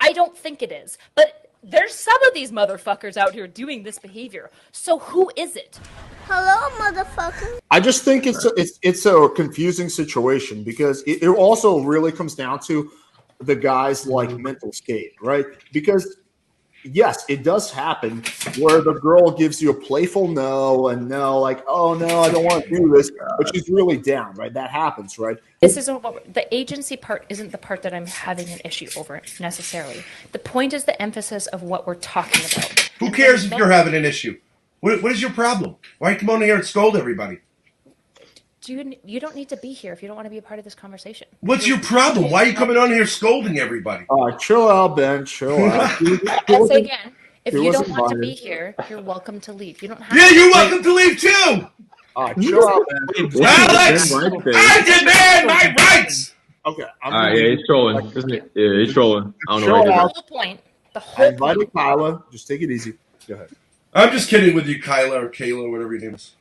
I don't think it is. But there's some of these motherfuckers out here doing this behavior. So who is it? Hello, motherfucker. I just think it's a confusing situation because it also really comes down to the guy's like mental state, right? Because yes, it does happen where the girl gives you a playful no, like, oh no, I don't want to do this, but she's really down, right? That happens, right? This isn't the agency part isn't the part that I'm having an issue over necessarily. The point is the emphasis of what we're talking about. Who cares if you're having an issue? What is your problem? Why come on here and scold everybody? You don't need to be here if you don't want to be a part of this conversation. What's your problem? Why are you coming on here scolding everybody? Chill out, Ben. Chill out. I'll say again, if you don't want to be here, you're welcome to leave. You don't have Yeah, you're welcome to leave too. Chill out, Ben. Alex, I demand my rights. Okay. Yeah, he's trolling. Yeah, he's trolling. I don't know Chill what out. The whole point. I invited Kyla. Just take it easy. Go ahead. I'm just kidding with you, Kyla or Kayla, whatever your name is.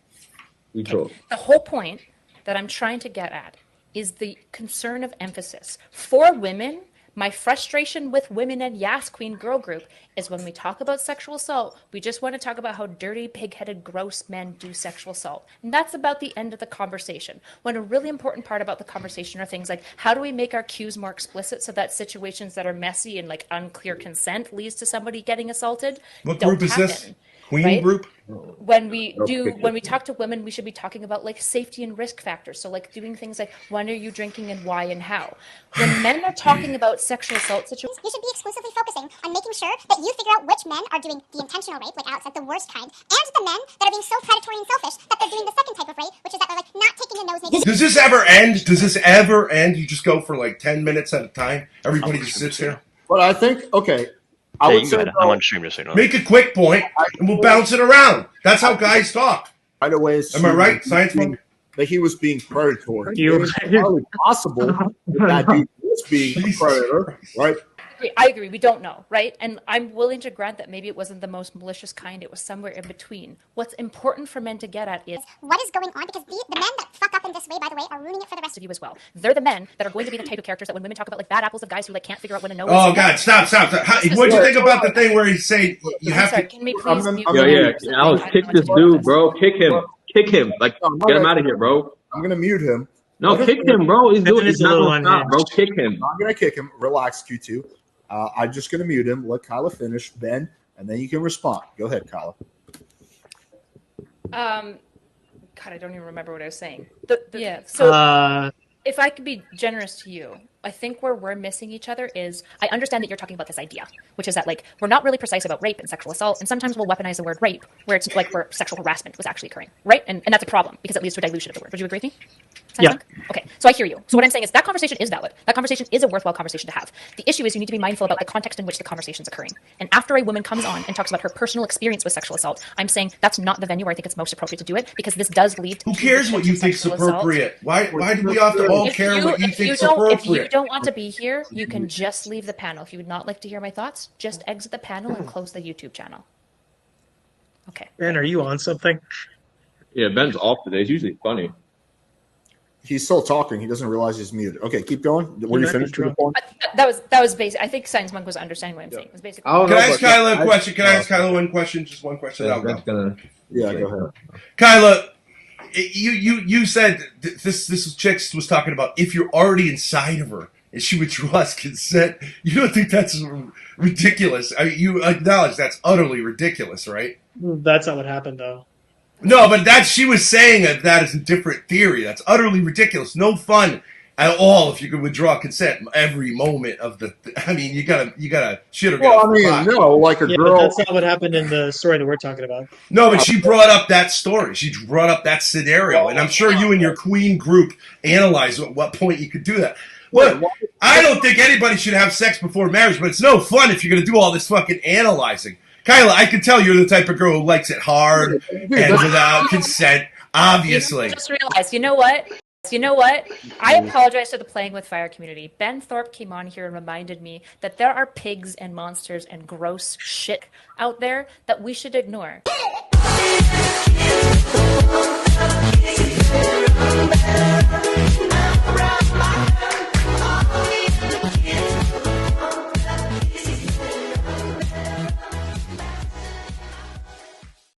The whole point that I'm trying to get at is the concern of emphasis. For women, my frustration with women and Yas Queen girl group is when we talk about sexual assault, we just want to talk about how dirty, pig-headed, gross men do sexual assault. And that's about the end of the conversation. When a really important part about the conversation are things like, how do we make our cues more explicit so that situations that are messy and like unclear consent leads to somebody getting assaulted? What group is this? Queen right? group? When we talk to women, we should be talking about like safety and risk factors. So like doing things like, when are you drinking and why and how? When men are talking about sexual assault situations, You should be exclusively focusing on making sure that you figure out which men are doing the intentional rape, like Alex said, the worst kind, and the men that are being so predatory and selfish that they're doing the second type of rape, which is that they're like not taking the nose. Does this ever end? Does this ever end? You just go for like 10 minutes at a time? Everybody just sits here? But I think, okay. I would say, I'm on stream just so you know. Make a quick point, and we'll bounce it around. That's how guys talk. right away. Am I right, Science Monk? That he was being predatory. It's entirely possible that dude was being a predator, right? I agree. We don't know, right? And I'm willing to grant that maybe it wasn't the most malicious kind. It was somewhere in between. What's important for men to get at is what is going on, because the men that fuck up in this way, by the way, are ruining it for the rest of you as well. They're the men that are going to be the type of characters that when women talk about like bad apples of guys who like can't figure out when to know. Oh God! Stop! What'd you think about the thing where he's saying you have to? Can we please mute Alex, kick this dude, bro. Kick him. Like, get him out of here, bro. I'm gonna mute him. No, kick him, bro. He's not gonna stop, bro. Kick him. I'm gonna kick him. Relax, Q2. I'm just going to mute him, let Kyla finish, Ben, and then you can respond. Go ahead, Kyla. God, I don't even remember what I was saying. So if I could be generous to you, I think where we're missing each other is, I understand that you're talking about this idea, which is that like we're not really precise about rape and sexual assault, and sometimes we'll weaponize the word rape where it's like where sexual harassment was actually occurring, right? And that's a problem because it leads to a dilution of the word. Would you agree with me? Yeah. Okay, so I hear you. So what I'm saying is that conversation is valid. That conversation is a worthwhile conversation to have. The issue is you need to be mindful about the context in which the conversation is occurring. And after a woman comes on and talks about her personal experience with sexual assault, I'm saying that's not the venue where I think it's most appropriate to do it, because this does lead to... Who cares what you think's appropriate? Why do we have to all care what you think's appropriate? If you don't want to be here, you can just leave the panel. If you would not like to hear my thoughts, just exit the panel and close the YouTube channel. Okay. Ben, are you on something? Yeah, Ben's off today. It's usually funny. He's still talking. He doesn't realize he's muted. Okay, keep going. Were you finished with the point? That was basic. I think Science Monk was understanding what I'm saying. It was basically. Can I ask Kyla a question? Can I ask Kyla one question? Just one question. Yeah, go ahead. Kyla, you said this chick was talking about if you're already inside of her and she withdraws consent. You don't think that's ridiculous? I mean, you acknowledge that's utterly ridiculous, right? That's not what happened, though. No, but she was saying that is a different theory. That's utterly ridiculous. No fun at all if you could withdraw consent every moment of the. I mean, you gotta shit or get off the pot. No, like a girl. That's not what happened in the story that we're talking about. No, but she brought up that story. She brought up that scenario, and I'm sure you and your Queen group analyzed at what point you could do that. Look, I don't think anybody should have sex before marriage, but it's no fun if you're gonna do all this fucking analyzing. Kyla, I can tell you're the type of girl who likes it hard and without consent, obviously. I just realized, you know what? I apologize to the Playing with Fire community. Ben Thorpe came on here and reminded me that there are pigs and monsters and gross shit out there that we should ignore.